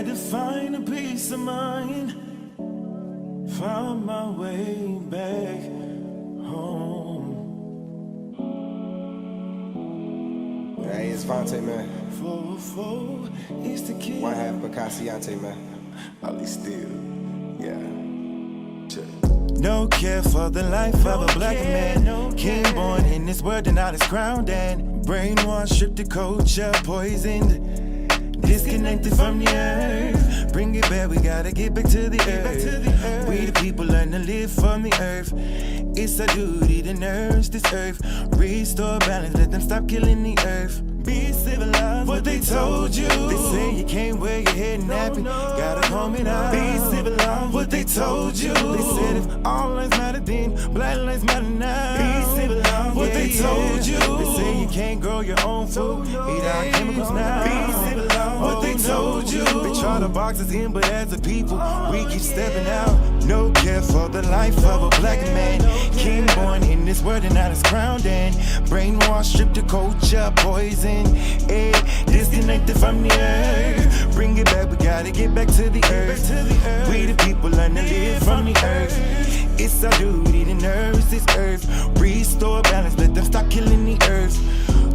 had to find a peace of mind. Found my way back home. Hey, it's Vontae, man. 404 is the kid. One half MRKT CLT, man. Ali Steele, yeah. No care for the life of a black man. King born in this world and not his crown. And brainwashed, stripped the culture, poisoned, disconnected from the earth. Bring it back, we gotta get back to the earth. We the people learn to live from the earth. It's our duty to nurse this earth. Restore balance, let them stop killing the earth. Be civilized, what they told you. They say you can't wear your head nappy, gotta comb it out. Be civilized, what they told you. They said if all lives matter then black lives matter now. Be civilized, what they told you. They say you can't grow your own food, eat our chemicals now. Be civilized, what they told you. They try to box us in, but as a people we keep stepping out. No care for the life of a black man. King born in this world and not his crown. And brainwashed, stripped the culture, poison. Disconnected from the earth. Bring it back, we gotta get back to the earth. We the people learn to live from the earth. It's our duty to nurse this earth. Restore balance, let them stop killing the earth.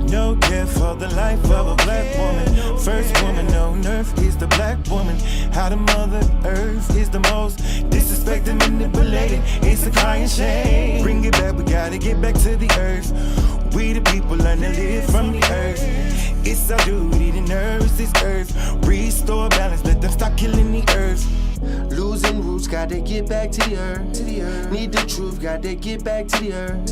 No care for the life of a black woman. First woman on earth is the black woman. How the mother earth is the most disrespected, manipulated. It's a crying shame. Bring it back, we gotta get back to the earth. We the people learn to live from the earth. It's our duty to nurse this earth. Restore balance, let them stop killing the earth. Losing roots, gotta get back to the earth. Need the truth, gotta get back to the earth.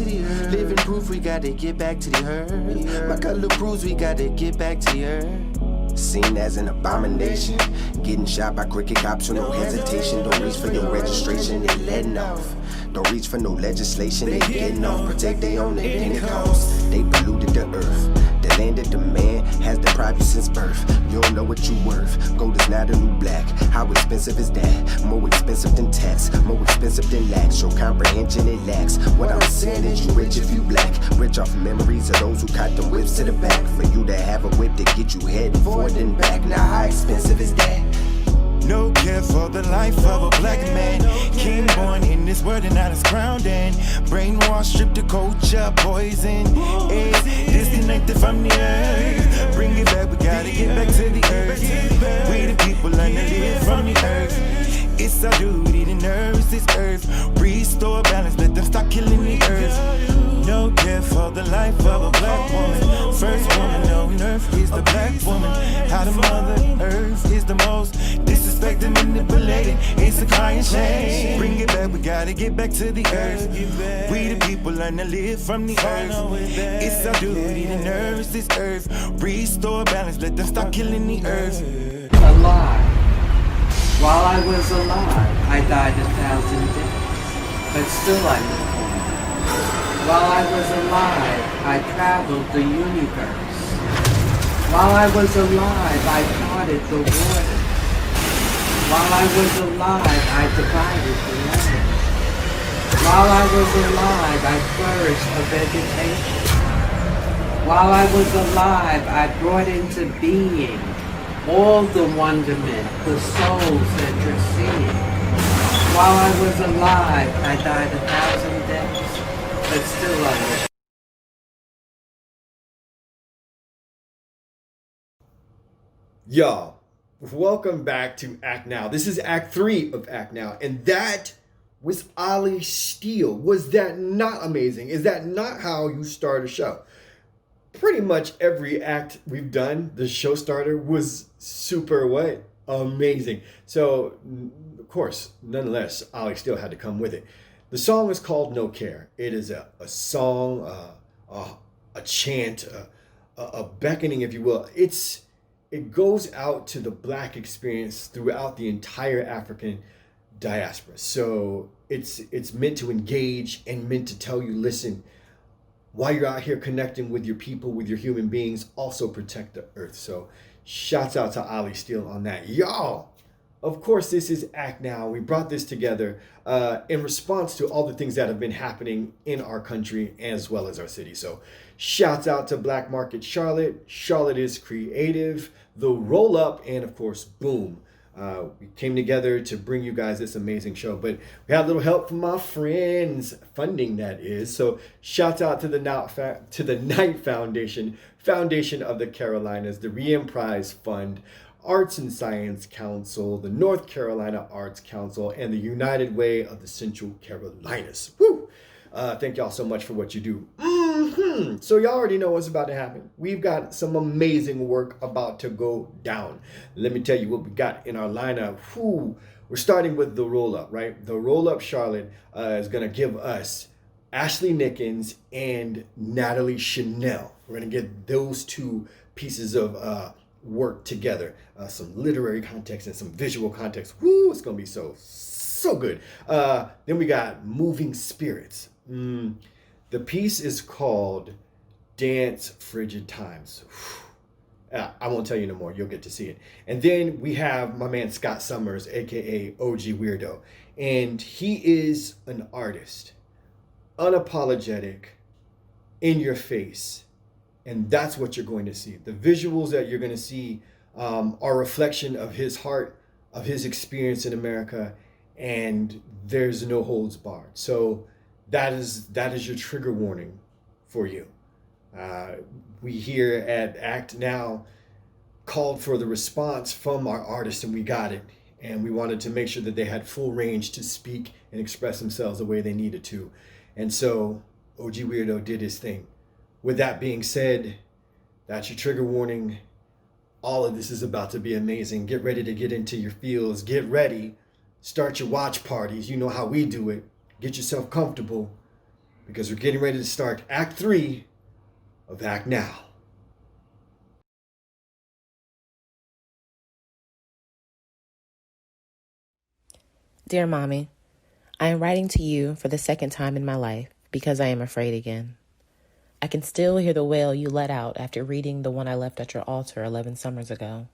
Living proof, we gotta get back to the earth. My color proves we gotta get back to the earth. Seen as an abomination, getting shot by crooked cops with no hesitation. Don't reach for your registration, they letting off. Don't reach for no legislation, they getting off. Protect they own at any cost. They polluted the earth. The land that the man has deprived you since birth. You don't know what you worth. Gold is not a new black. How expensive is that? More expensive than tax, more expensive than lax. Your comprehension it lacks. What I'm saying is you rich if you black. Rich off memories of those who caught them whips to the back. For you to have a whip to get you heading forward and back. Now how expensive is that? No care for the life of a black man. King born in this world and not his crown. And brainwashed, stripped the culture, poison. Disconnected from the earth. Bring it back, we gotta get back to the earth. We the people learn to live from the earth. It's our duty to nurse this earth. Restore balance, let them stop killing the earth. No care for the life of a black woman. First woman on earth is the black woman. How the mother earth is the most disrespected, manipulated. It's a crying shame. Bring it back, we gotta get back to the earth. We the people learn to live from the earth. It's our duty to nurse this earth. Restore balance, let them stop killing the earth. Alive. While I was alive, I died 1,000 deaths, but still I live. While I was alive, I traveled the universe. While I was alive, I parted the waters. While I was alive, I divided the land. While I was alive, I flourished the vegetation. While I was alive, I brought into being all the wonderment, the souls that you're seeing. While I was alive, I died 1,000 deaths, but still I live. Y'all, welcome back to Act Now. This is Act 3 of Act Now, and that was Ali Steele. Was that not amazing? Is that not how you start a show? Pretty much every act we've done, the show starter was super amazing. So, of course, nonetheless, Ali Steele had to come with it. The song is called No Care. It is a song, a chant, a beckoning, if you will. It goes out to the Black experience throughout the entire African diaspora. So it's meant to engage and meant to tell you, listen, while you're out here connecting with your people, with your human beings, also protect the earth. So shouts out to Ali Steele on that. Y'all, of course, this is Act Now. We brought this together in response to all the things that have been happening in our country as well as our city. So shouts out to Black Market Charlotte. Charlotte is creative, the Roll Up, and of course, Boom. We came together to bring you guys this amazing show, but we had a little help from my friends, funding that is. So shout out to the Knight Foundation of the Carolinas, the Riem Prize Fund, Arts and Science Council, the North Carolina Arts Council, and the United Way of the Central Carolinas. Woo! Thank y'all so much for what you do. So y'all already know what's about to happen. We've got some amazing work about to go down. Let me tell you what we got in our lineup. We're starting with the Roll Up, right? The Roll Up Charlotte is going to give us Ashley Nickens and Natalie Janelle. We're going to get those two pieces of work together. Some literary context and some visual context. It's going to be so good. Then we got Moving Spirits. The piece is called Dance Frigid Times. I won't tell you no more. You'll get to see it. And then we have my man Scott Summers, aka odriewgO. And he is an artist. Unapologetic, in your face. And that's what you're going to see. The visuals that you're going to see are a reflection of his heart, of his experience in America. And there's no holds barred. So that is your trigger warning for you. We here at Act Now called for the response from our artists, and we got it. And we wanted to make sure that they had full range to speak and express themselves the way they needed to. And so odriewgO did his thing. With that being said, that's your trigger warning. All of this is about to be amazing. Get ready to get into your feels. Get ready. Start your watch parties. You know how we do it. Get yourself comfortable, because we're getting ready to start Act 3 of Act Now. Dear Mommy, I am writing to you for the second time in my life because I am afraid again. I can still hear the wail you let out after reading the one I left at your altar 11 summers ago.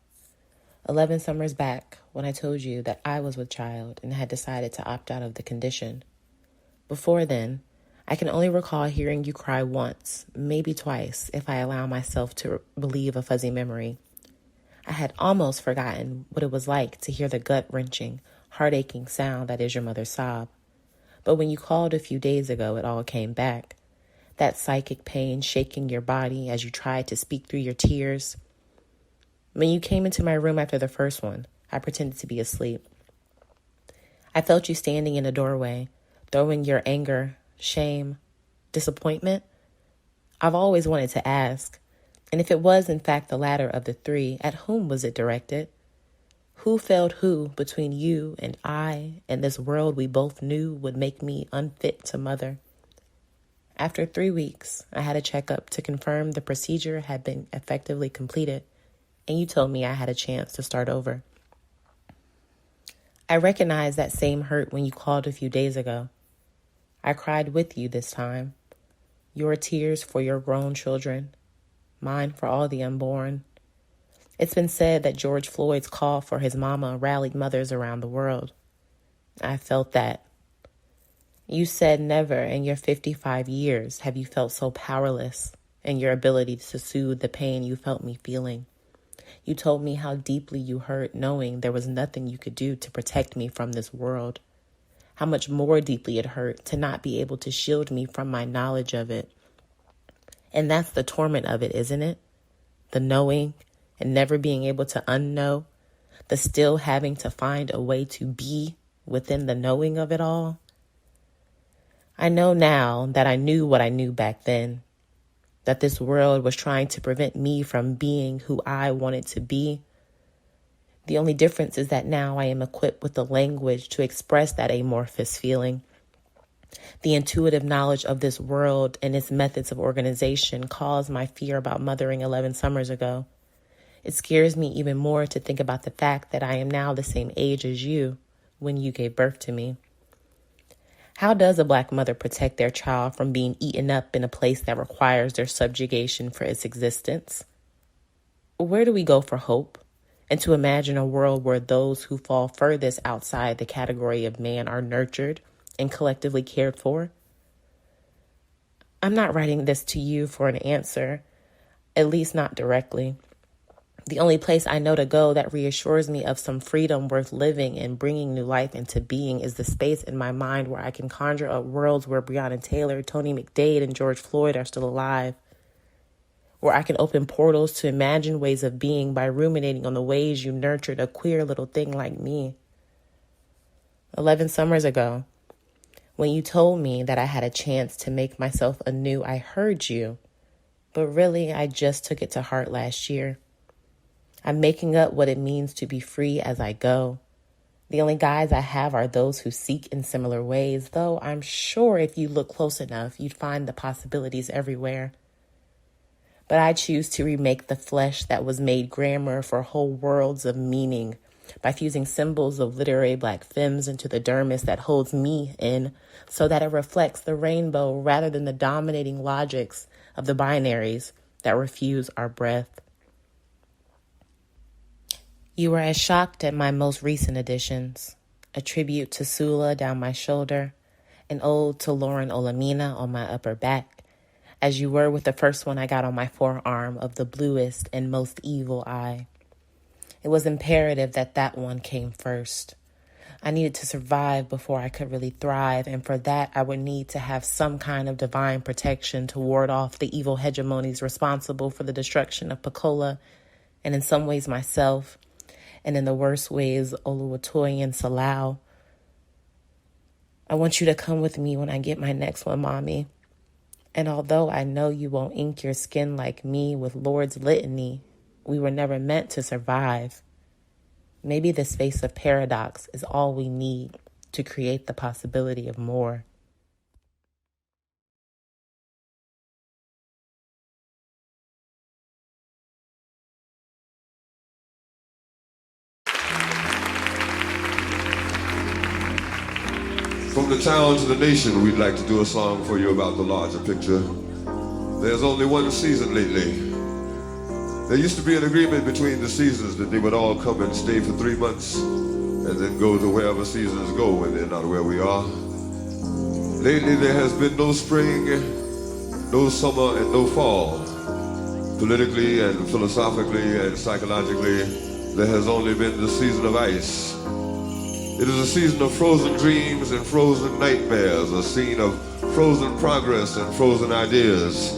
11 summers back, when I told you that I was with child and had decided to opt out of the condition. Before then, I can only recall hearing you cry once, maybe twice, if I allow myself to believe a fuzzy memory. I had almost forgotten what it was like to hear the gut-wrenching, heart-aching sound that is your mother's sob. But when you called a few days ago, it all came back. That psychic pain shaking your body as you tried to speak through your tears. When you came into my room after the first one, I pretended to be asleep. I felt you standing in the doorway, throwing your anger, shame, disappointment. I've always wanted to ask, and if it was in fact the latter of the three, at whom was it directed? Who failed who between you and I and this world we both knew would make me unfit to mother? After 3 weeks, I had a checkup to confirm the procedure had been effectively completed, and you told me I had a chance to start over. I recognized that same hurt when you called a few days ago. I cried with you this time. Your tears for your grown children, mine for all the unborn. It's been said that George Floyd's call for his mama rallied mothers around the world. I felt that. You said never in your 55 years have you felt so powerless in your ability to soothe the pain you felt me feeling. You told me how deeply you hurt knowing there was nothing you could do to protect me from this world. How much more deeply it hurt to not be able to shield me from my knowledge of it. And that's the torment of it, isn't it? The knowing and never being able to unknow. The still having to find a way to be within the knowing of it all. I know now that I knew what I knew back then. That this world was trying to prevent me from being who I wanted to be. The only difference is that now I am equipped with the language to express that amorphous feeling. The intuitive knowledge of this world and its methods of organization caused my fear about mothering 11 summers ago. It scares me even more to think about the fact that I am now the same age as you when you gave birth to me. How does a Black mother protect their child from being eaten up in a place that requires their subjugation for its existence? Where do we go for hope? And to imagine a world where those who fall furthest outside the category of man are nurtured and collectively cared for? I'm not writing this to you for an answer, at least not directly. The only place I know to go that reassures me of some freedom worth living and bringing new life into being is the space in my mind where I can conjure up worlds where Breonna Taylor, Tony McDade, and George Floyd are still alive. Where I can open portals to imagine ways of being by ruminating on the ways you nurtured a queer little thing like me. 11 summers ago, when you told me that I had a chance to make myself anew, I heard you. But really, I just took it to heart last year. I'm making up what it means to be free as I go. The only guides I have are those who seek in similar ways, though I'm sure if you look close enough, you'd find the possibilities everywhere. But I choose to remake the flesh that was made grammar for whole worlds of meaning by fusing symbols of literary black femmes into the dermis that holds me in so that it reflects the rainbow rather than the dominating logics of the binaries that refuse our breath. You were as shocked at my most recent additions, a tribute to Sula down my shoulder, an ode to Lauren Olamina on my upper back, as you were with the first one I got on my forearm of the bluest and most evil eye. It was imperative that that one came first. I needed to survive before I could really thrive, and for that I would need to have some kind of divine protection to ward off the evil hegemonies responsible for the destruction of Pecola, and in some ways myself, and in the worst ways, Oluwatoyin and Salau. I want you to come with me when I get my next one, Mommy. And although I know you won't ink your skin like me with Lord's litany, we were never meant to survive. Maybe the space of paradox is all we need to create the possibility of more. From the town to the nation, we'd like to do a song for you about the larger picture. There's only one season lately. There used to be an agreement between the seasons that they would all come and stay for 3 months and then go to wherever seasons go when they're not where we are. Lately there has been no spring, no summer, and no fall. Politically and philosophically and psychologically, there has only been the season of ice. It is a season of frozen dreams and frozen nightmares, a scene of frozen progress and frozen ideas,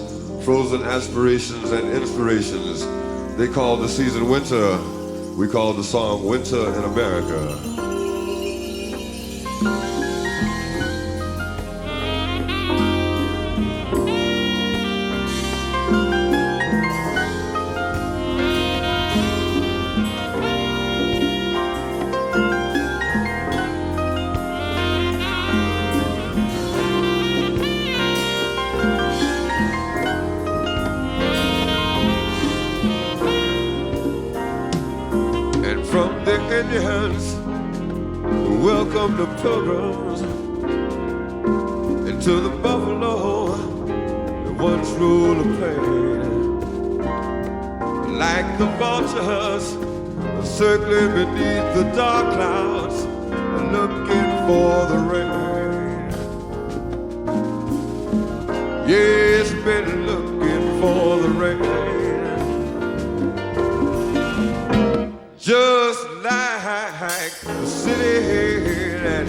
frozen aspirations and inspirations. They call the season winter. We call the song Winter in America. Indians, welcome the pilgrims into the buffalo that once ruled the plain. Like the vultures circling beneath the dark clouds, looking for the rain. Yeah, it's been looking for the rain. Just like the city that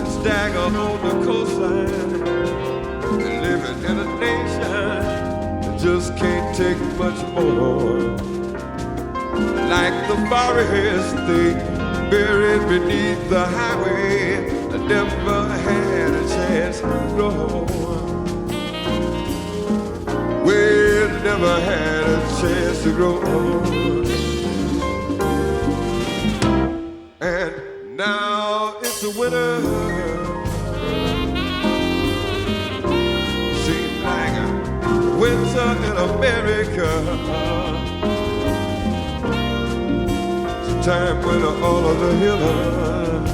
stagger on the coastline, living in a nation that just can't take much more. Like the forest they buried beneath the highway, that never had a chance to grow. We never had a chance to grow. And now it's a winter. Seems like a winter in America. It's a time when all of the healers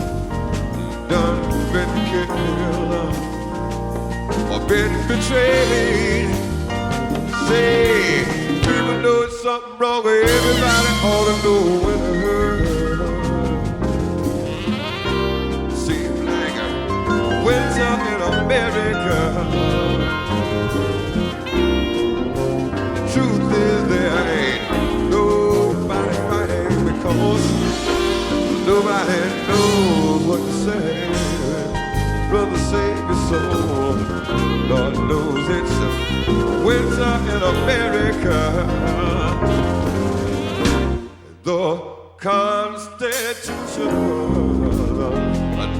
done been killed or been betrayed. Say, people know it's something wrong, but everybody ought to know winter. Winter in America. The truth is there ain't nobody so. Lord knows it's winter in America. The Constitution,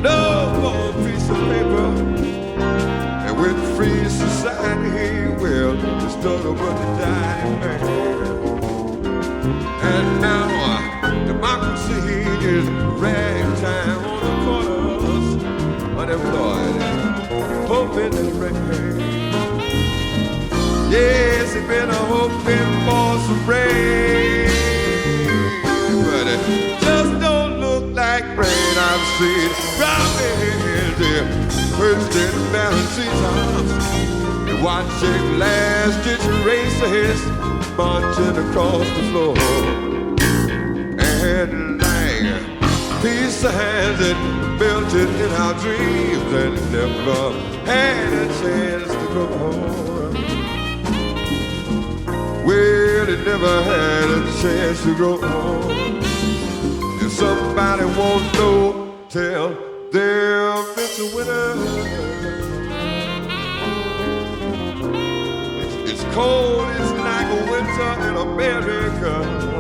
no more piece of paper. And with free society, well, it's nothing but the dying man. And now democracy is ragtime on the corners, unemployed, hoping and praying. Yes, it's been a hoping for some rain, but it just don't look like rain. I've seen promises there, first in the balancing times, and watching last-ditch races marching across the floor. And like peace signs that melted in our dreams and never had a chance to go home. Well, it never had a chance to go home. If somebody won't know, tell them it's a winner. It's cold, it's like a winter in America.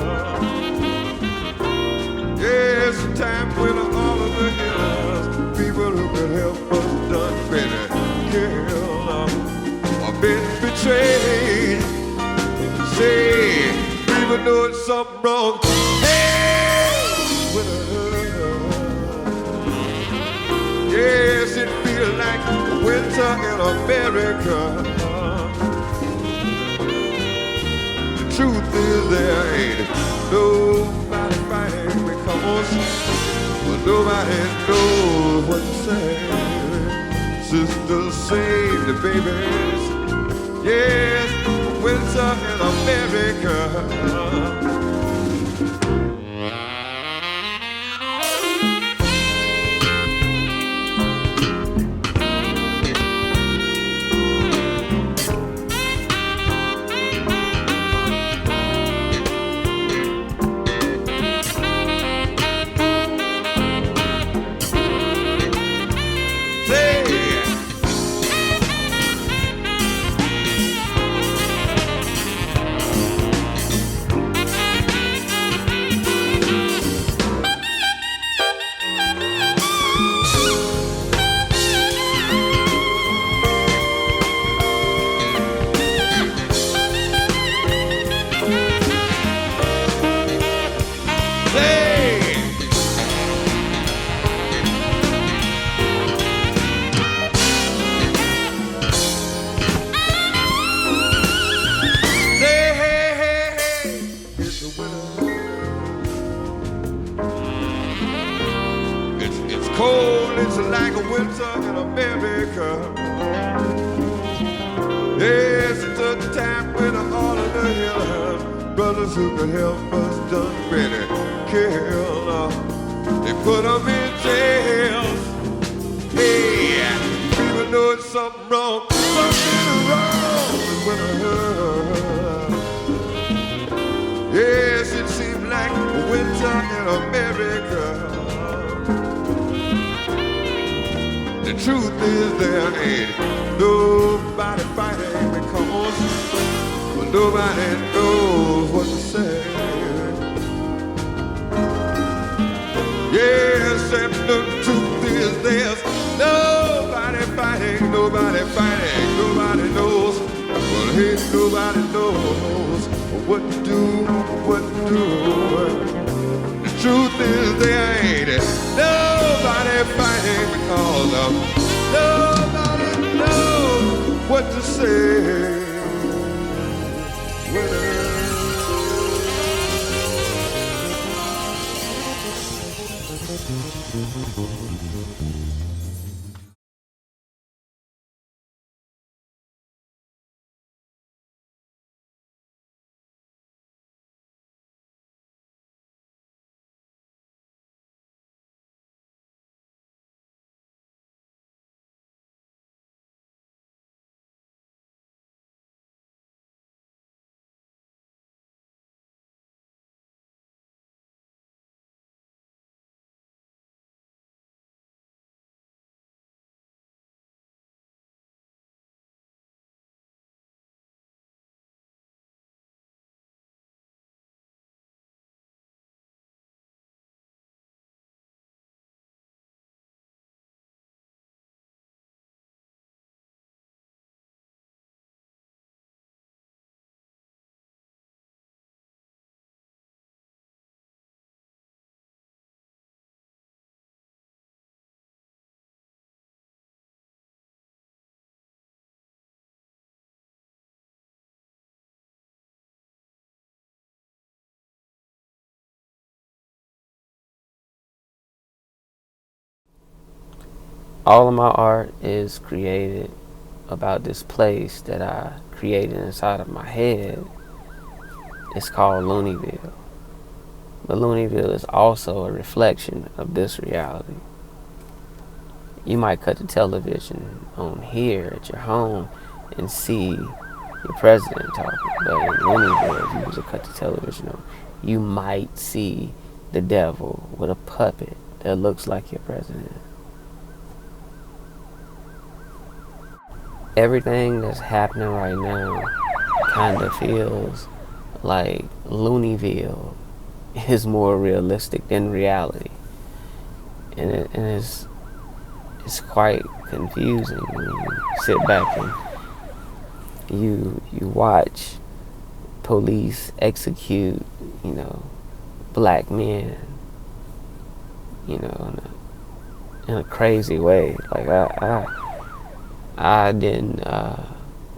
Yes, a time when all of the healers, people who could help us done been killed or been betrayed. Say, people doing something wrong. Hey, yes, it feels like winter in America. The truth is there ain't nobody fighting because nobody knows what to say. Sisters save the babies. Yes, winter in America. Cold, it's like a winter in America. Yes, it's a time when all of the healers, brothers who could help us done been killed. They put them in jails. Hey, people know it's something wrong. Something wrong with her. Yes, it seems like winter in America. The truth is there ain't nobody fighting because nobody knows what to say. Yes, and the truth is there's nobody fighting, nobody fighting, nobody knows. Well, hey, nobody knows what to do, what to do. The truth is there ain't nobody fighting because nobody knows what to say. All of my art is created about this place that I created inside of my head. It's called Looneyville. But Looneyville is also a reflection of this reality. You might cut the television on here at your home and see your president talking, but in Looneyville, if you was to cut the television on, you might see the devil with a puppet that looks like your president. Everything that's happening right now kind of feels like Looneyville is more realistic than reality, and it's quite confusing when you sit back and you watch police execute, black men, in a crazy way. Like I didn't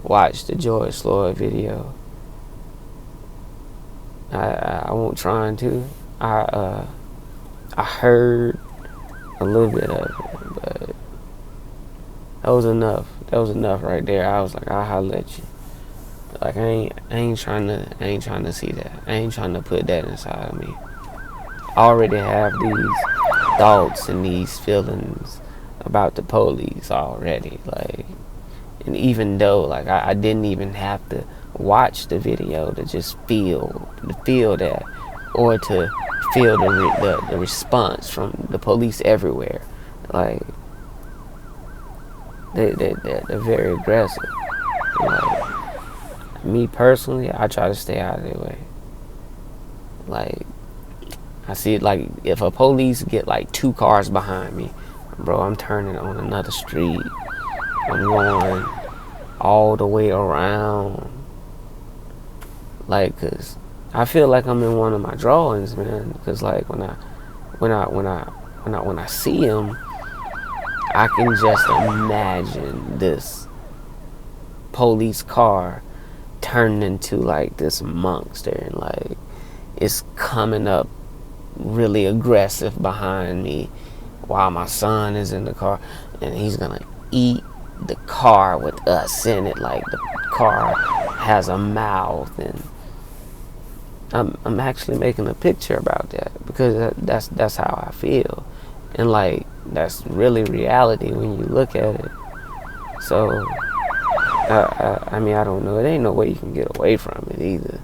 watch the George Floyd video. I won't try to. I heard a little bit of it, but that was enough. That was enough right there. I was like, I'll holler at you. Like I ain't trying to see that. I ain't trying to put that inside of me. I already have these thoughts and these feelings about the police already. Like, and even though like I didn't even have to watch the video to just feel that, or to feel the response from the police everywhere. Like they're very aggressive. And, like, me personally, I try to stay out of their way. Like, I see it, like, if a police get like 2 cars behind me, bro, I'm turning on another street. I'm going all the way around. Like, cause I feel like I'm in one of my drawings, man. Cause like when I see him, I can just imagine this police car turning into like this monster, and like it's coming up really aggressive behind me while my son is in the car, and he's gonna eat the car with us in it. Like the car has a mouth, and I'm actually making a picture about that because that's how I feel, and like that's really reality when you look at it. So I mean, I don't know. It ain't no way you can get away from it either.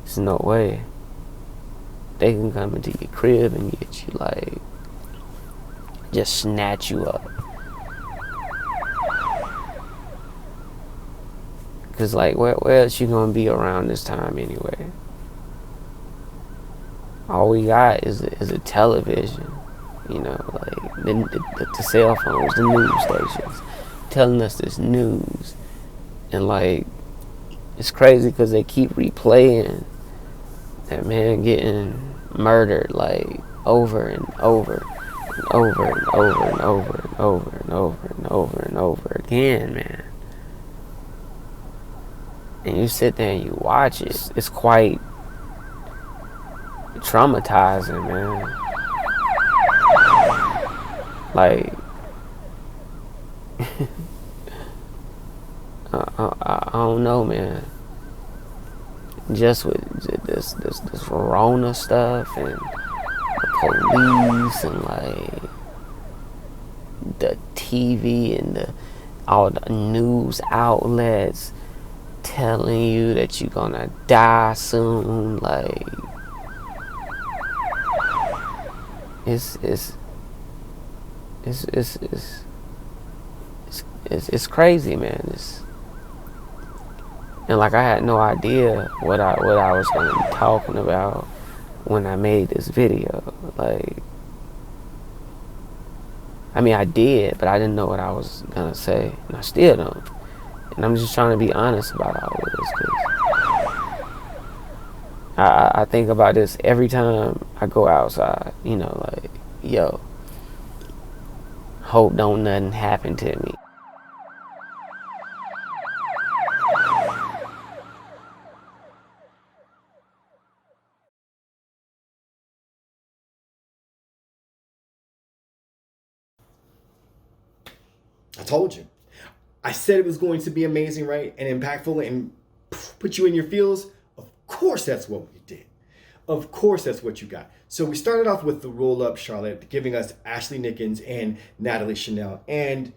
There's no way. They can come into your crib and get you, like, just snatch you up. Cause like, where else you gonna be around this time anyway? All we got is a television, like the cell phones, the news stations, telling us this news, and like, it's crazy because they keep replaying that man getting murdered like over and over and over and over and over and over and over and over and over again, man. And you sit there and you watch it. It's quite traumatizing, man. Like, I don't know, man. Just with this Rona stuff and the police and like the TV and all the news outlets telling you that you're gonna die soon, like it's crazy, man. And like, I had no idea what I was gonna be talking about when I made this video. Like, I mean, I did, but I didn't know what I was gonna say, and I still don't. And I'm just trying to be honest about all of this, because I think about this every time I go outside. Like, yo, hope don't nothing happen to me. I told you. I said it was going to be amazing, right? And impactful and put you in your feels. Of course, that's what we did. Of course, that's what you got. So we started off with the Roll Up Charlotte, giving us Ashley Nickens and Natalie Janelle. And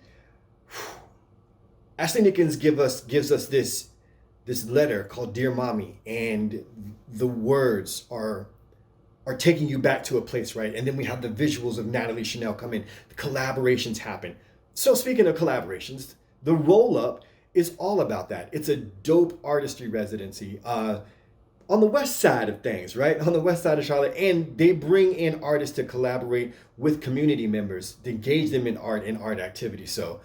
Ashley Nickens gives us this letter called Dear Mommy. And the words are taking you back to a place, right? And then we have the visuals of Natalie Janelle come in. The collaborations happen. So speaking of collaborations, the Roll Up is all about that. It's a dope artistry residency on the west side of things, right? On the west side of Charlotte. And they bring in artists to collaborate with community members, to engage them in art and art activity. So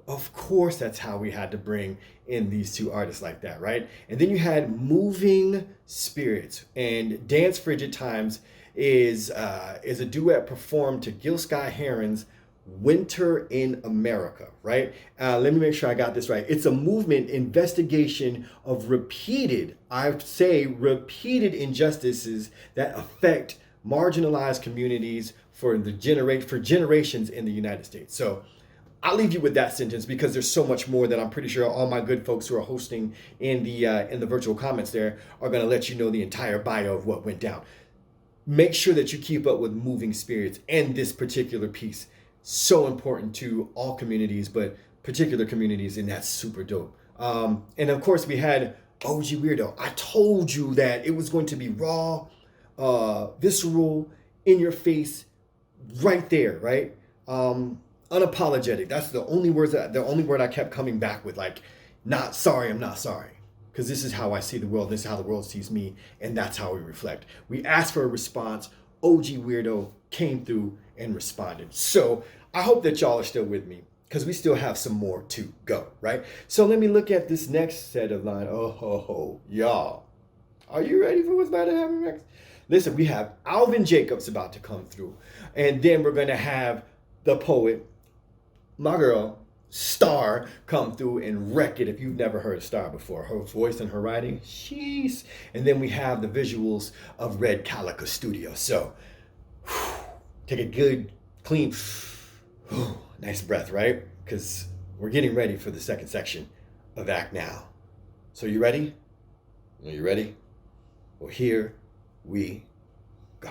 of course, that's how we had to bring in these two artists like that, right? And then you had Moving Spirits, and Dance Frigid Times is a duet performed to Gil Scott Heron's Winter in America, right? Let me make sure I got this right. It's a movement investigation of repeated injustices that affect marginalized communities for generations in the United States. So I'll leave you with that sentence because there's so much more that I'm pretty sure all my good folks who are hosting in the virtual comments there are going to let you know the entire bio of what went down. Make sure that you keep up with Moving Spirits and this particular piece. So important to all communities, but particular communities, and that's super dope. And of course, we had odriewgO. I told you that it was going to be raw, visceral, in your face, right there, right? Unapologetic. That's the only word I kept coming back with, like, not sorry, I'm not sorry. Because this is how I see the world, this is how the world sees me, and that's how we reflect. We asked for a response, odriewgO came through and responded. So I hope that y'all are still with me, because we still have some more to go, right? So let me look at this next set of line. Oh, y'all. Are you ready for what's about to happen next? Listen, we have Alvin Jacobs about to come through, and then we're going to have the poet, my girl, Star, come through and wreck it. If you've never heard Star before, her voice and her writing, sheesh. And then we have the visuals of Red Calaca Studio. So take a good, clean, nice breath, right? Because we're getting ready for the second section of Act Now. So you ready? Are you ready? Well, here we go.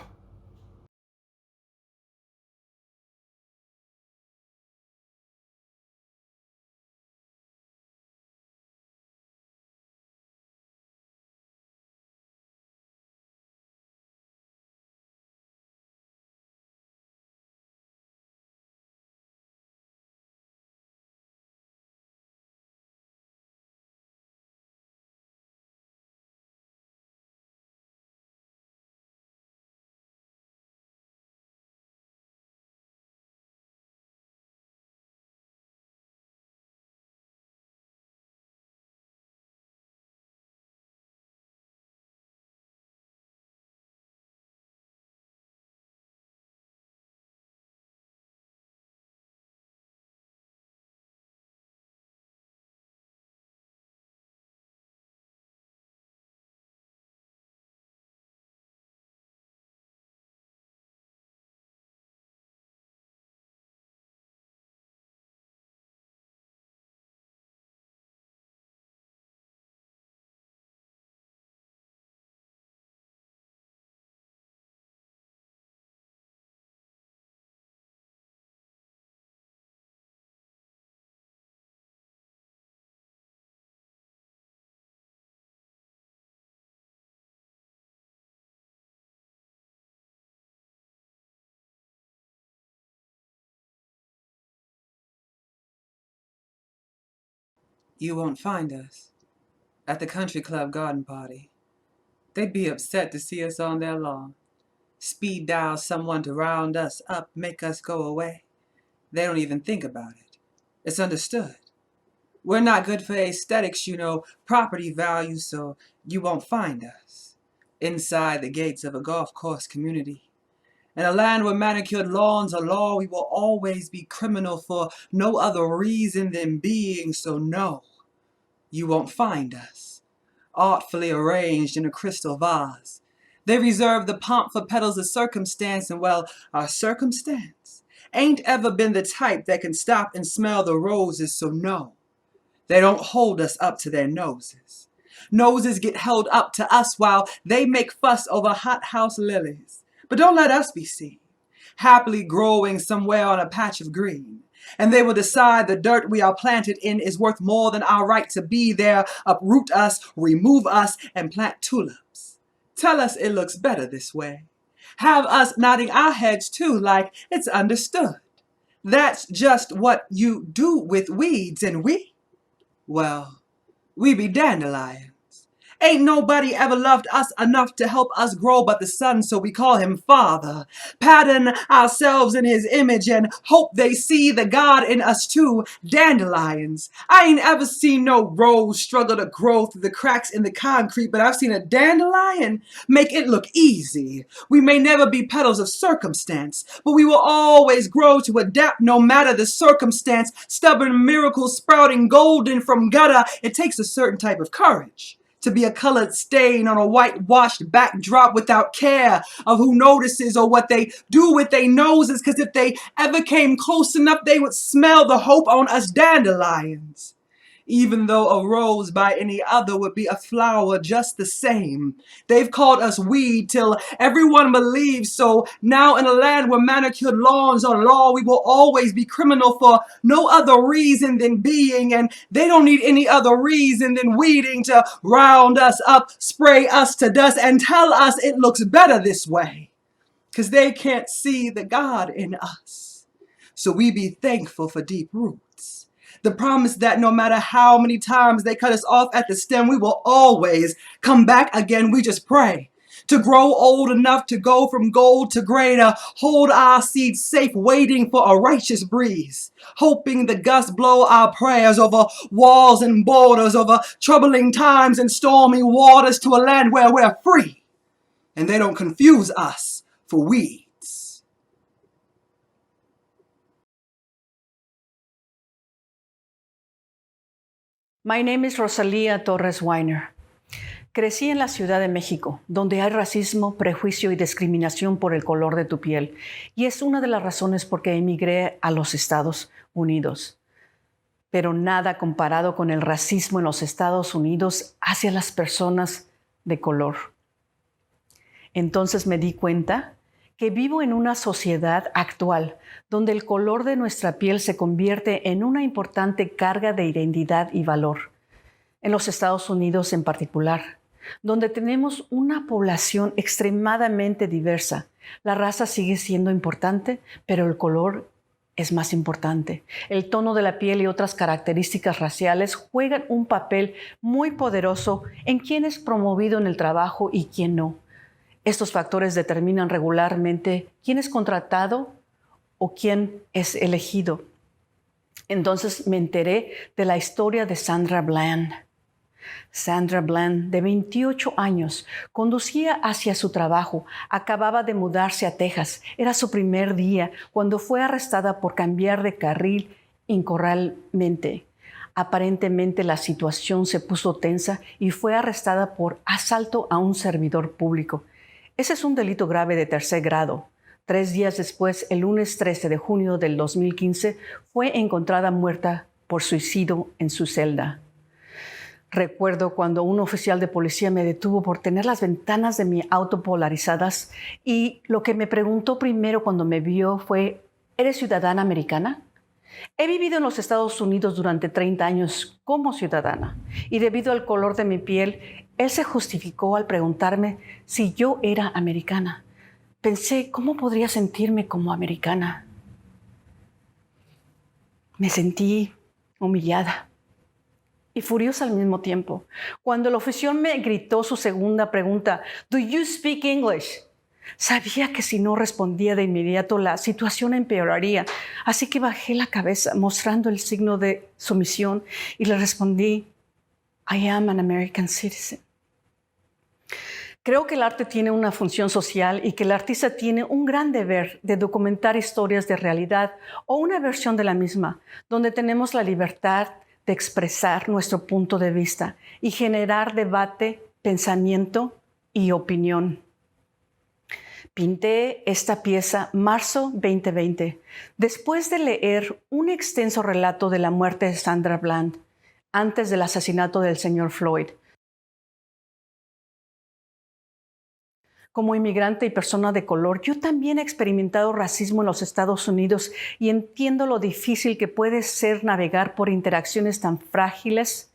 You won't find us at the country club garden party. They'd be upset to see us on their lawn. Speed dial someone to round us up, make us go away. They don't even think about it. It's understood. We're not good for aesthetics, you know, property value, so you won't find us inside the gates of a golf course community. In a land where manicured lawns are law, we will always be criminal for no other reason than being, so no, you won't find us, artfully arranged in a crystal vase. They reserve the pomp for petals of circumstance, and well, our circumstance ain't ever been the type that can stop and smell the roses, so no, they don't hold us up to their noses. Noses get held up to us while they make fuss over hothouse lilies. But don't let us be seen, happily growing somewhere on a patch of green. And they will decide the dirt we are planted in is worth more than our right to be there, uproot us, remove us, and plant tulips. Tell us it looks better this way. Have us nodding our heads too, like it's understood. That's just what you do with weeds, and well, we be dandelions. Ain't nobody ever loved us enough to help us grow but the sun, so we call him Father. Pattern ourselves in his image and hope they see the God in us too. Dandelions. I ain't ever seen no rose struggle to grow through the cracks in the concrete, but I've seen a dandelion make it look easy. We may never be petals of circumstance, but we will always grow to adapt no matter the circumstance. Stubborn miracles sprouting golden from gutter. It takes a certain type of courage to be a colored stain on a whitewashed backdrop without care of who notices or what they do with their noses, because if they ever came close enough, they would smell the hope on us dandelions. Even though a rose by any other would be a flower just the same. They've called us weed till everyone believes so. Now in a land where manicured lawns are law, we will always be criminal for no other reason than being, and they don't need any other reason than weeding to round us up, spray us to dust, and tell us it looks better this way. 'Cause they can't see the God in us. So we be thankful for deep roots. The promise that no matter how many times they cut us off at the stem, we will always come back again. We just pray to grow old enough to go from gold to gray, to hold our seeds safe, waiting for a righteous breeze, hoping the gusts blow our prayers over walls and borders, over troubling times and stormy waters, to a land where we're free and they don't confuse us for weeds. My name is Rosalía Torres Weiner. Crecí en la Ciudad de México, donde hay racismo, prejuicio y discriminación por el color de tu piel, y es una de las razones por qué emigré a los Estados Unidos. Pero nada comparado con el racismo en los Estados Unidos hacia las personas de color. Entonces me di cuenta que vivo en una sociedad actual donde el color de nuestra piel se convierte en una importante carga de identidad y valor. En los Estados Unidos en particular, donde tenemos una población extremadamente diversa, la raza sigue siendo importante, pero el color es más importante. El tono de la piel y otras características raciales juegan un papel muy poderoso en quién es promovido en el trabajo y quién no. Estos factores determinan regularmente quién es contratado o quién es elegido. Entonces me enteré de la historia de Sandra Bland. Sandra Bland, de 28 años, conducía hacia su trabajo. Acababa de mudarse a Texas. Era su primer día cuando fue arrestada por cambiar de carril incorrectamente. Aparentemente la situación se puso tensa y fue arrestada por asalto a un servidor público. Ese es un delito grave de tercer grado. 3 días después, el lunes 13 de junio del 2015, fue encontrada muerta por suicidio en su celda. Recuerdo cuando un oficial de policía me detuvo por tener las ventanas de mi auto polarizadas y lo que me preguntó primero cuando me vio fue, ¿eres ciudadana americana? He vivido en los Estados Unidos durante 30 años como ciudadana y debido al color de mi piel, él se justificó al preguntarme si yo era americana. Pensé, ¿cómo podría sentirme como americana? Me sentí humillada y furiosa al mismo tiempo. Cuando el oficial me gritó su segunda pregunta, ¿Do you speak English? Sabía que si no respondía de inmediato la situación empeoraría, así que bajé la cabeza mostrando el signo de sumisión y le respondí, I am an American citizen. Creo que el arte tiene una función social y que el artista tiene un gran deber de documentar historias de realidad o una versión de la misma, donde tenemos la libertad de expresar nuestro punto de vista y generar debate, pensamiento y opinión. Pinté esta pieza marzo 2020, después de leer un extenso relato de la muerte de Sandra Bland, antes del asesinato del señor Floyd. Como inmigrante y persona de color, yo también he experimentado racismo en los Estados Unidos y entiendo lo difícil que puede ser navegar por interacciones tan frágiles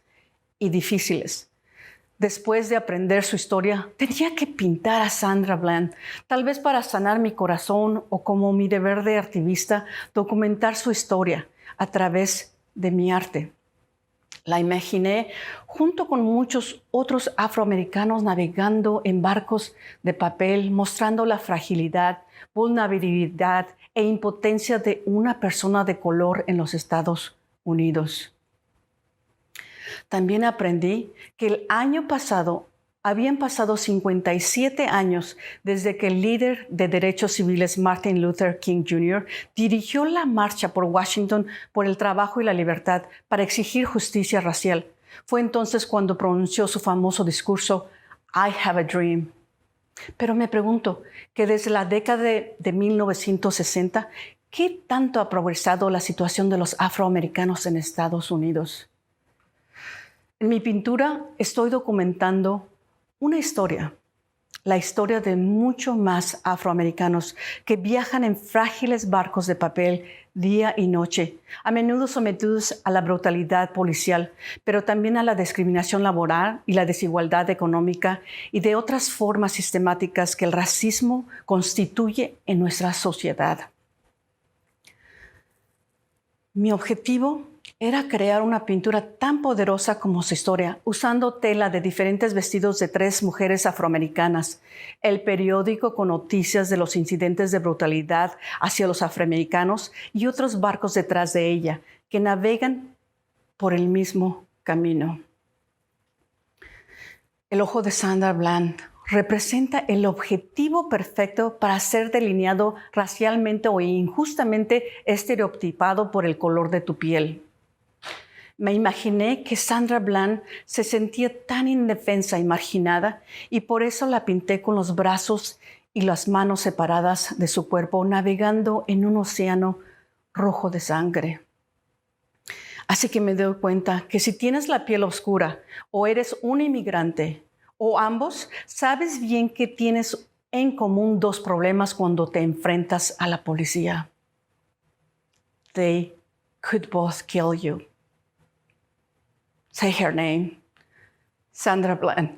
y difíciles. Después de aprender su historia, tenía que pintar a Sandra Bland, tal vez para sanar mi corazón o como mi deber de activista, documentar su historia a través de mi arte. La imaginé junto con muchos otros afroamericanos navegando en barcos de papel, mostrando la fragilidad, vulnerabilidad e impotencia de una persona de color en los Estados Unidos. También aprendí que el año pasado habían pasado 57 años desde que el líder de derechos civiles Martin Luther King Jr. dirigió la marcha por Washington por el trabajo y la libertad para exigir justicia racial. Fue entonces cuando pronunció su famoso discurso, I have a dream. Pero me pregunto que desde la década de 1960, ¿qué tanto ha progresado la situación de los afroamericanos en Estados Unidos? En mi pintura estoy documentando una historia, la historia de muchos más afroamericanos que viajan en frágiles barcos de papel día y noche, a menudo sometidos a la brutalidad policial, pero también a la discriminación laboral y la desigualdad económica y de otras formas sistemáticas que el racismo constituye en nuestra sociedad. Mi objetivo era crear una pintura tan poderosa como su historia, usando tela de diferentes vestidos de 3 mujeres afroamericanas, el periódico con noticias de los incidentes de brutalidad hacia los afroamericanos y otros barcos detrás de ella, que navegan por el mismo camino. El ojo de Sandra Bland representa el objetivo perfecto para ser delineado racialmente o injustamente estereotipado por el color de tu piel. Me imaginé que Sandra Bland se sentía tan indefensa y marginada y por eso la pinté con los brazos y las manos separadas de su cuerpo, navegando en un océano rojo de sangre. Así que me doy cuenta que si tienes la piel oscura o eres un inmigrante o ambos, sabes bien que tienes en común 2 problemas cuando te enfrentas a la policía. They could both kill you. Say her name, Sandra Bland.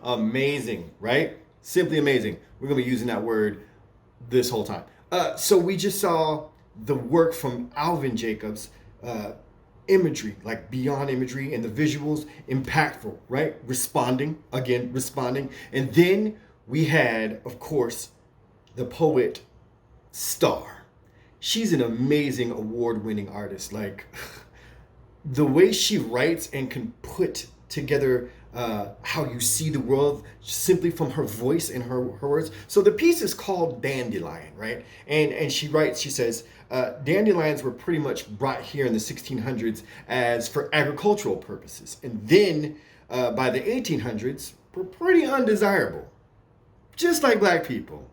Amazing, right? Simply amazing. We're going to be using that word this whole time. So we just saw the work from Alvin Jacobs, imagery, like beyond imagery, and the visuals, impactful, right? Responding. And then we had, of course, the poet Star. She's an amazing award-winning artist. Like the way she writes and can put together how you see the world simply from her voice and her words. So the piece is called Dandelion, right? And she writes, she says, dandelions were pretty much brought here in the 1600s as for agricultural purposes. And then by the 1800s, were pretty undesirable, just like black people.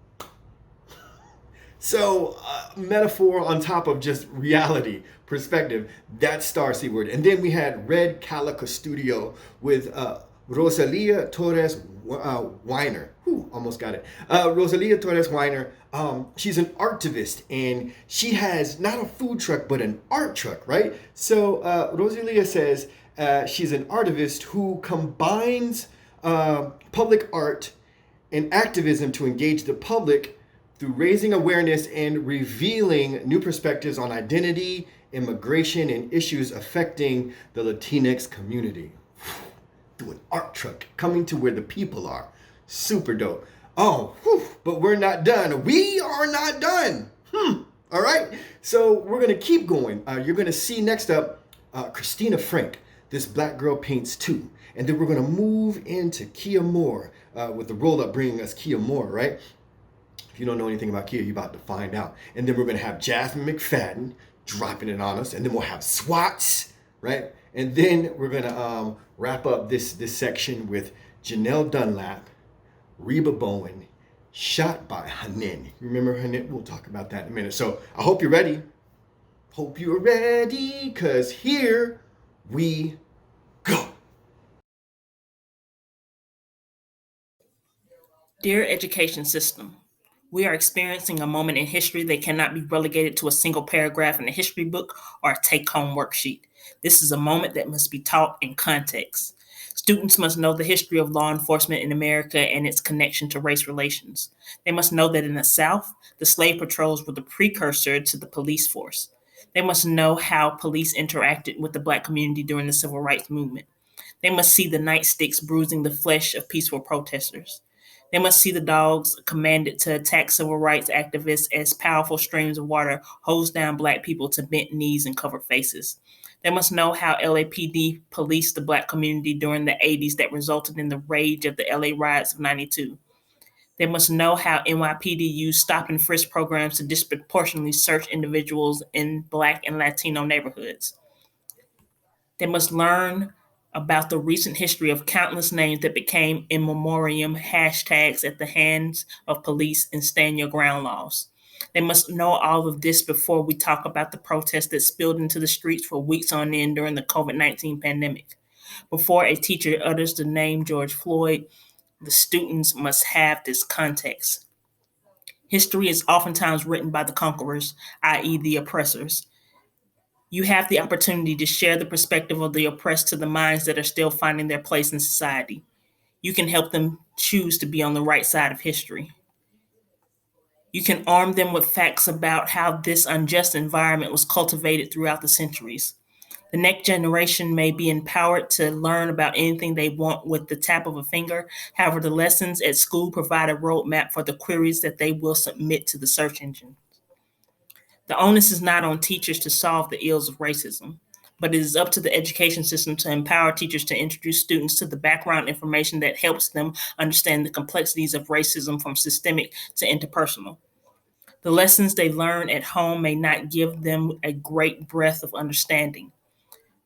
So metaphor on top of just reality perspective, that's Star C-word. And then we had Red Calaca Studio with Rosalia Torres Weiner. Almost got it. Rosalia Torres Weiner. She's an artivist, and she has not a food truck, but an art truck, right? So Rosalia says she's an artivist who combines public art and activism to engage the public through raising awareness and revealing new perspectives on identity, immigration, and issues affecting the Latinx community. Through an art truck, coming to where the people are. Super dope. Oh, but we're not done. We are not done. All right. So we're going to keep going. You're going to see next up Christina Frank. this black girl paints too. And then we're gonna move into Kia Moore with the roll up bringing us Kia Moore, right? If you don't know anything about Kia, you're about to find out. And then we're gonna have Jazmine McFadden dropping it on us, and then we'll have SWATS, right? And then we're gonna wrap up this section with Janelle Dunlap, Reba Bowens, shot by Hnin. Remember Hnin? We'll talk about that in a minute. So I hope you're ready. Hope you're ready, because here we go. Dear education system, we are experiencing a moment in history that cannot be relegated to a single paragraph in a history book or a take-home worksheet. This is a moment that must be taught in context. Students must know the history of law enforcement in America and its connection to race relations. They must know that in the South, the slave patrols were the precursor to the police force. They must know how police interacted with the Black community during the Civil Rights Movement. They must see the nightsticks bruising the flesh of peaceful protesters. They must see the dogs commanded to attack civil rights activists as powerful streams of water hose down Black people to bent knees and covered faces. They must know how LAPD policed the Black community during the 80s that resulted in the rage of the LA riots of 92. They must know how NYPD used stop and frisk programs to disproportionately search individuals in Black and Latino neighborhoods. They must learn about the recent history of countless names that became in memoriam hashtags at the hands of police and stand your ground laws. They must know all of this before we talk about the protests that spilled into the streets for weeks on end during the COVID-19 pandemic. Before a teacher utters the name George Floyd, the students must have this context. History is oftentimes written by the conquerors, i.e. the oppressors. You have the opportunity to share the perspective of the oppressed to the minds that are still finding their place in society. You can help them choose to be on the right side of history. You can arm them with facts about how this unjust environment was cultivated throughout the centuries. The next generation may be empowered to learn about anything they want with the tap of a finger. However, the lessons at school provide a roadmap for the queries that they will submit to the search engine. The onus is not on teachers to solve the ills of racism, but it is up to the education system to empower teachers to introduce students to the background information that helps them understand the complexities of racism from systemic to interpersonal. The lessons they learn at home may not give them a great breadth of understanding.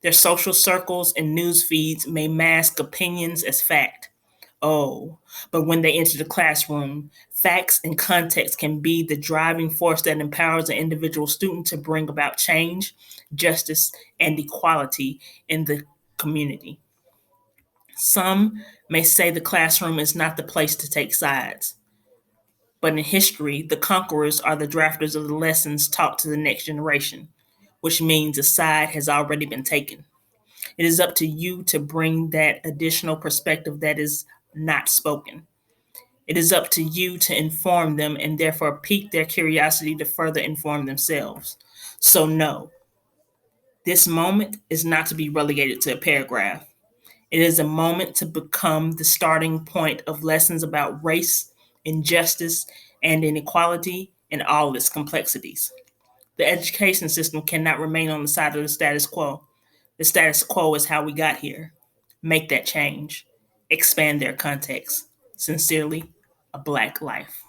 Their social circles and news feeds may mask opinions as fact. Oh, but when they enter the classroom, facts and context can be the driving force that empowers an individual student to bring about change, justice, and equality in the community. Some may say the classroom is not the place to take sides. But in history, the conquerors are the drafters of the lessons taught to the next generation, which means a side has already been taken. It is up to you to bring that additional perspective that is not spoken. It is up to you to inform them and therefore pique their curiosity to further inform themselves. So no, this moment is not to be relegated to a paragraph. It is a moment to become the starting point of lessons about race, injustice, and inequality and all its complexities. The education system cannot remain on the side of the status quo. The status quo is how we got here. Make that change. Expand their context. Sincerely, a Black life.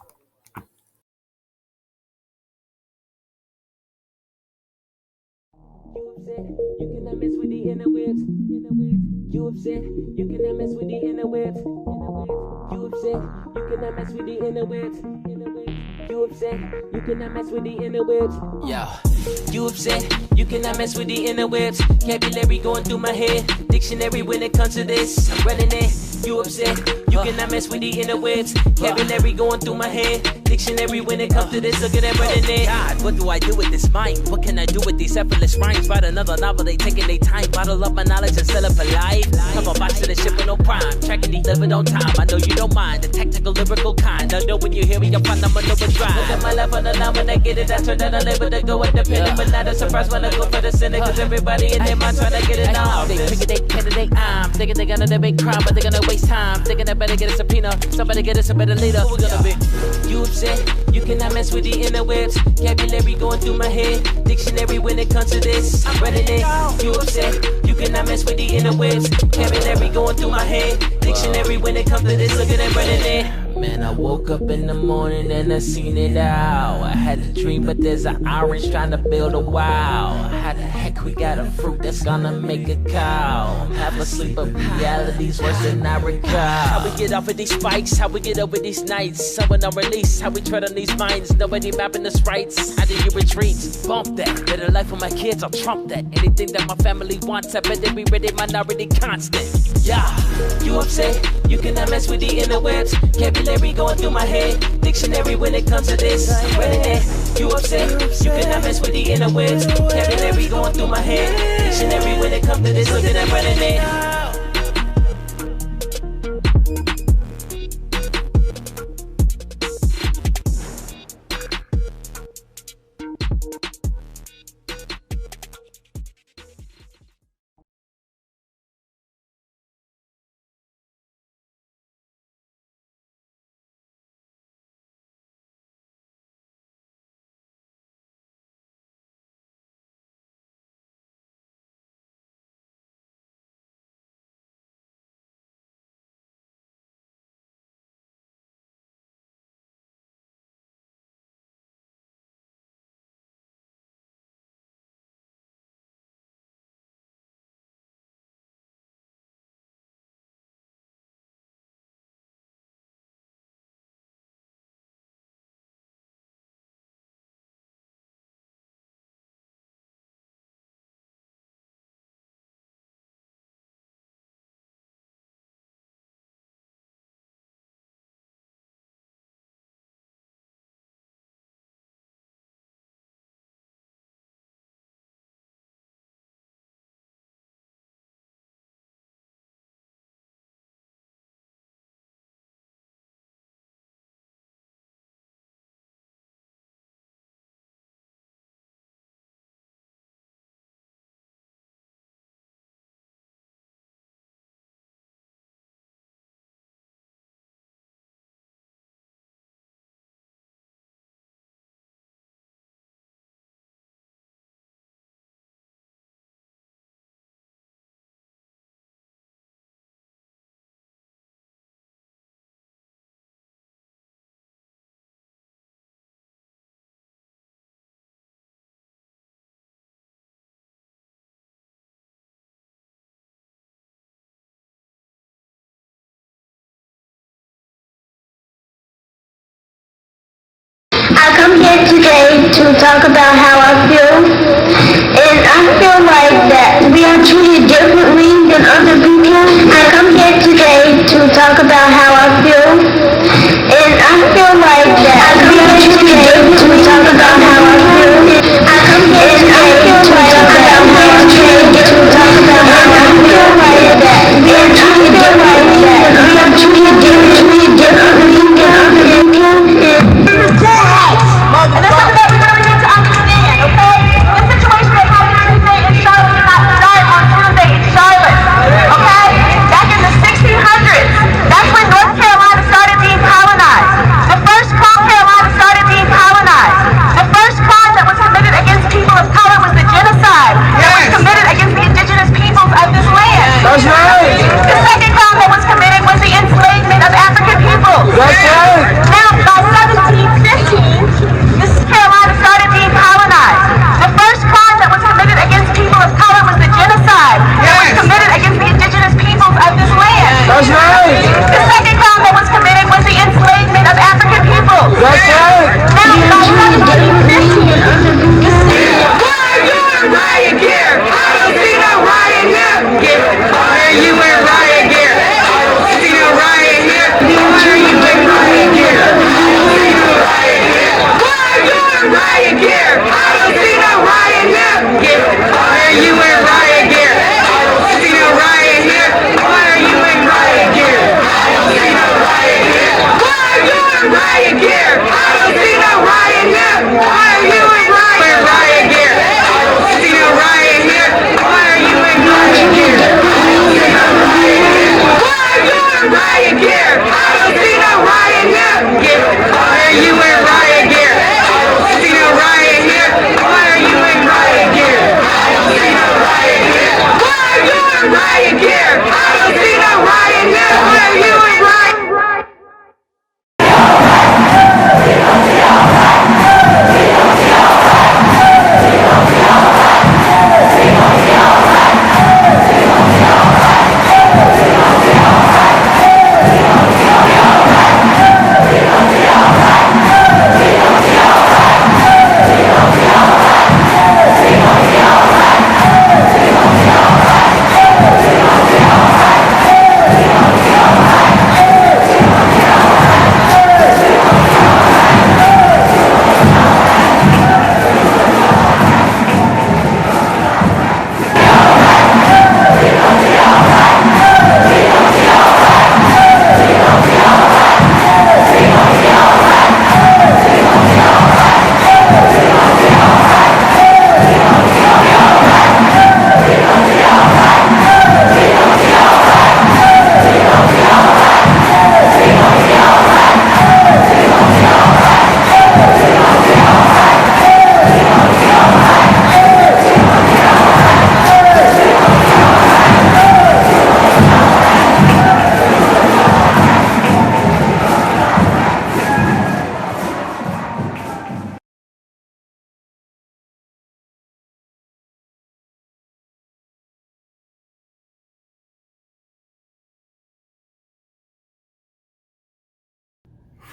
You cannot mess with the interwebs. You upset, you cannot mess with the interwebs. You upset, you cannot mess with the interwebs. You upset, you cannot mess with the interwebs. Yo, you upset, you cannot mess with the interwebs. Vocabulary going through my head. Dictionary when it comes to this. I'm running it. You upset, you cannot mess with the interwebs. Vocabulary going through my head. Dictionary when it comes to this. Look at that running it. God, what do I do with this mind? What can I do with these effortless rhymes? Write another novel, they taking their time. Bottle up my knowledge and sell it for life. Come on, box to the ship with no prime. Tracking delivered on time. I know you don't mind the tactical, lyrical kind. I know when you hear me, you're phenomenal but drive. Look at my life on the line when I get it. I turn down the label to go independent, but not a surprise when I go for the Senate. Cause everybody in their mind trying to get it on. They pick a candidate, I'm thinking they're gonna debate crime, but they're gonna waste time. Thinking I better get a subpoena. Somebody get us a better leader. Who we gonna be? You upset? You cannot mess with the interwebs. Vocabulary going through my head. Dictionary when it comes to this. I'm running it. You upset? You cannot mess with the interwebs. Vocabulary going through my head. Dictionary when it comes to this. Look at that running it. Man, I woke up in the morning and I seen it out. I had a dream, but there's an orange trying to build a wow. How the heck we got a fruit that's gonna make a cow? Half asleep, but reality's worse than I recall. How we get off of these spikes, how we get over these nights. Someone on release, how we tread on these minds. Nobody mapping us rights. How do you retreat? Bump that. Better life for my kids, I'll trump that. Anything that my family wants, I better be ready, minority constant. Yeah, you upset? You cannot mess with the interwebs. Vocabulary going through my head. Dictionary when it comes to this. Running it. You upset? You cannot mess with the interwebs. Vocabulary going through my head. Dictionary when it comes to this. Look at that running it.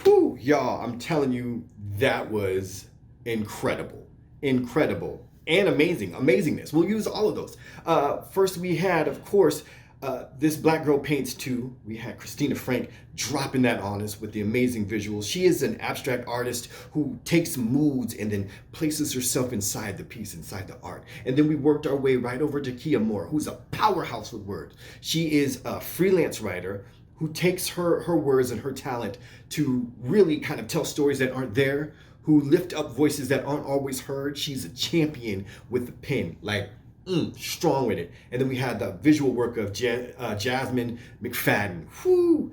Whew, y'all, I'm telling you, that was incredible, incredible, and amazingness. We'll use all of those. First, we had, of course, This Black Girl Paints Too. We had Christina Frank dropping that on us with the amazing visuals. She is an abstract artist who takes moods and then places herself inside the piece, inside the art. And then we worked our way right over to Kia Moore, who's a powerhouse with words. She is a freelance writer who takes her words and her talent to really kind of tell stories that aren't there, who lift up voices that aren't always heard. She's a champion with the pen, like strong with it. And then we had the visual work of Jazmine McFadden. Whoo!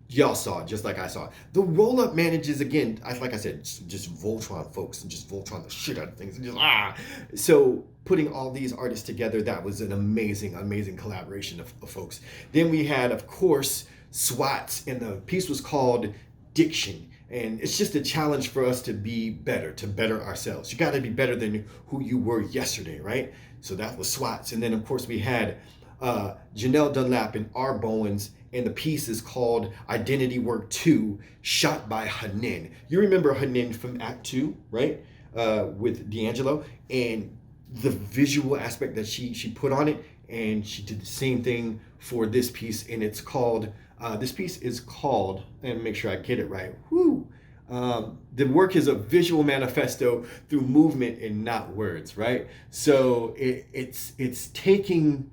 Y'all saw it just like I saw it. The Roll Up manages, again, like I said, just Voltron folks and just Voltron the shit out of things. And just So putting all these artists together, that was an amazing collaboration of folks. Then we had, of course, SWATS, and the piece was called Diction. And it's just a challenge for us to be better, to better ourselves. You got to be better than who you were yesterday, right? So that was SWATS. And then, of course, we had Janelle Dunlap and R. Bowens, and the piece is called Identity Work 2, shot by Hnin. You remember Hnin from Act 2, right? With D'Angelo, and the visual aspect that she put on it, and she did the same thing for this piece, and it's called, this piece is called, and make sure I get it right, whoo! The work is a visual manifesto through movement and not words, right? So it's taking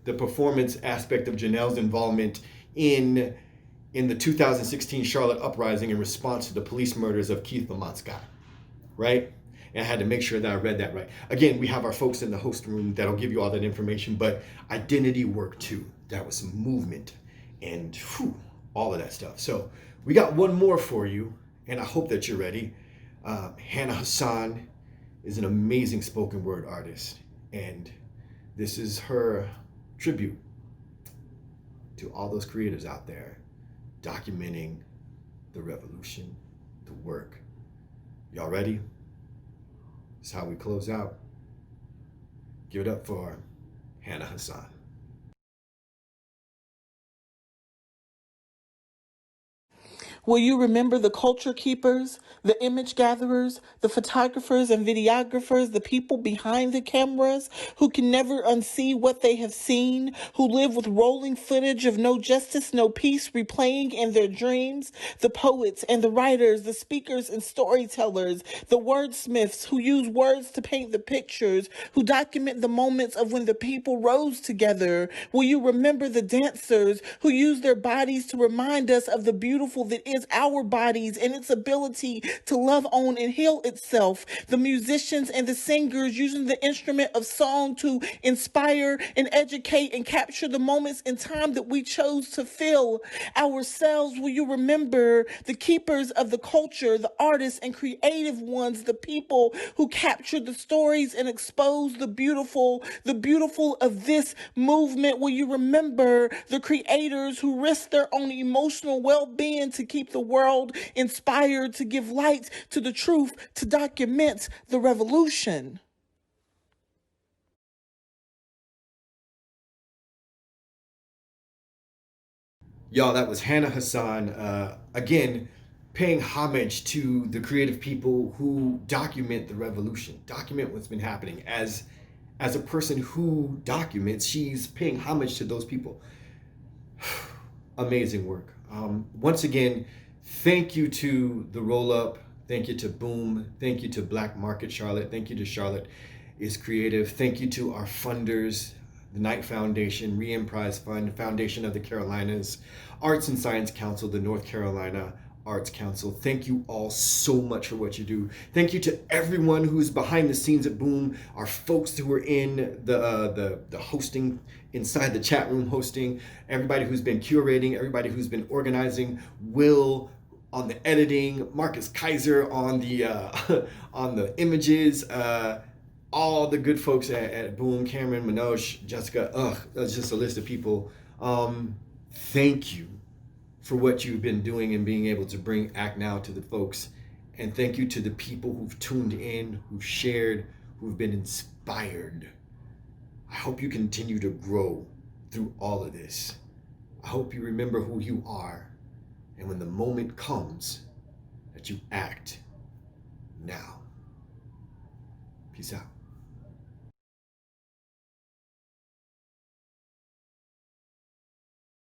the performance aspect of Janelle's involvement in the 2016 Charlotte uprising in response to the police murders of Keith Lamont Scott, right? And I had to make sure that I read that right. Again, we have our folks in the host room that'll give you all that information, but Identity Work 2, that was some movement and all of that stuff. So we got one more for you, and I hope that you're ready. Hasan is an amazing spoken word artist, and this is her tribute to all those creatives out there documenting the revolution, the work. Y'all ready? This is how we close out. Give it up for Hasan. Will you remember the culture keepers, the image gatherers, the photographers and videographers, the people behind the cameras who can never unsee what they have seen, who live with rolling footage of no justice, no peace replaying in their dreams, the poets and the writers, the speakers and storytellers, the wordsmiths who use words to paint the pictures, who document the moments of when the people rose together? Will you remember the dancers who use their bodies to remind us of the beautiful that is our bodies and its ability to love on and heal itself? The musicians and the singers using the instrument of song to inspire and educate and capture the moments in time that we chose to feel ourselves. Will you remember the keepers of the culture, the artists and creative ones, the people who captured the stories and exposed the beautiful of this movement? Will you remember the creators who risked their own emotional well-being to keep the world inspired, to give light to the truth, to document the revolution? Y'all, that was Hasan, again, paying homage to the creative people who document the revolution, document what's been happening. As a person who documents, she's paying homage to those people. Amazing work. Once again, thank you to the Roll Up, thank you to Boom, thank you to Black Market Charlotte, thank you to Charlotte is Creative, thank you to our funders, the Knight Foundation, Re-Emprise Fund, Foundation of the Carolinas, Arts and Science Council, the North Carolina Arts Council. Thank you all so much for what you do. Thank you to everyone who's behind the scenes at Boom, our folks who are in the hosting, inside the chat room hosting, everybody who's been curating, everybody who's been organizing, Will on the editing, Marcus Kaiser on the on the images, all the good folks at Boom, Cameron, Manoj, Jessica, that's just a list of people. Thank you for what you've been doing and being able to bring Act Now to the folks. And thank you to the people who've tuned in, who've shared, who've been inspired. I hope you continue to grow through all of this. I hope you remember who you are And when the moment comes, that you act now. Peace out.